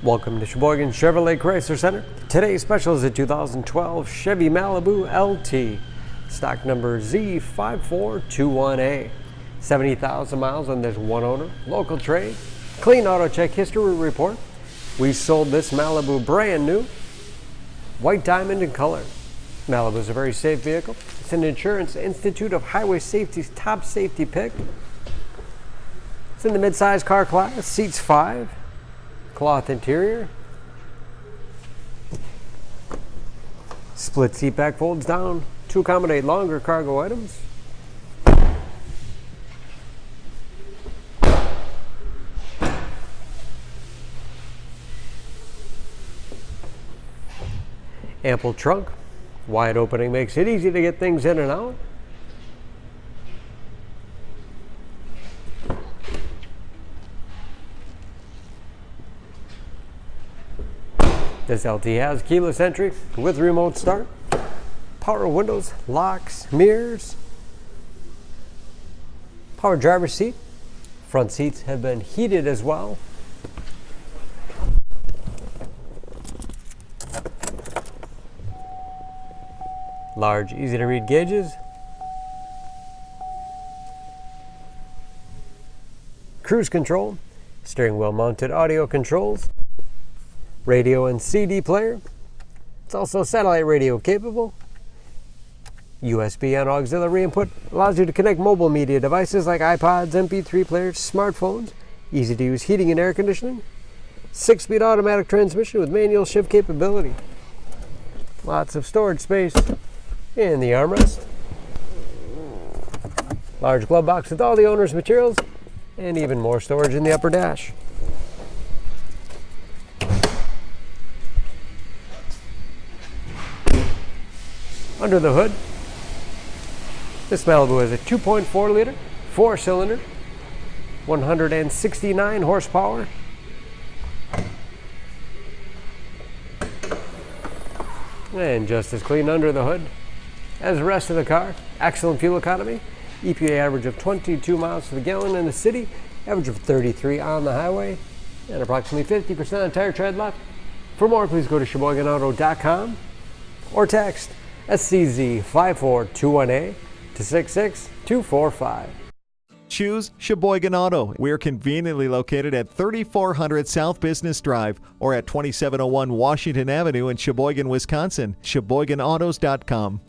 Welcome to Sheboygan Chevrolet Chrysler Center. Today's special is a 2012 Chevy Malibu LT, stock number Z5421A. 70,000 miles on this one owner, local trade, clean auto check history report. We sold this Malibu brand new, white diamond in color. Malibu is a very safe vehicle. It's an Insurance Institute of Highway Safety's top safety pick. It's in the mid-size car class, seats 5. Cloth interior, split seat back folds down to accommodate longer cargo items. Ample trunk, wide opening makes it easy to get things in and out. This LT has keyless entry with remote start, power windows, locks, mirrors, power driver's seat. Front seats have been heated as well. Large, easy to read gauges. Cruise control, steering wheel mounted audio controls. Radio and CD player. It's also satellite radio capable. USB and auxiliary input allows you to connect mobile media devices like iPods, MP3 players, smartphones. Easy to use heating and air conditioning. 6-speed automatic transmission with manual shift capability. Lots of storage space in the armrest. Large glove box with all the owner's materials and even more storage in the upper dash. Under the hood, this Malibu has a 2.4-liter, 4-cylinder, 169 horsepower. And just as clean under the hood as the rest of the car. Excellent fuel economy. EPA average of 22 miles to the gallon in the city, average of 33 on the highway, and approximately 50% of tire tread left. For more, please go to SheboyganAuto.com or text SCZ5421A to 66245. Choose Sheboygan Auto. We're conveniently located at 3400 South Business Drive or at 2701 Washington Avenue in Sheboygan, Wisconsin. SheboyganAutos.com.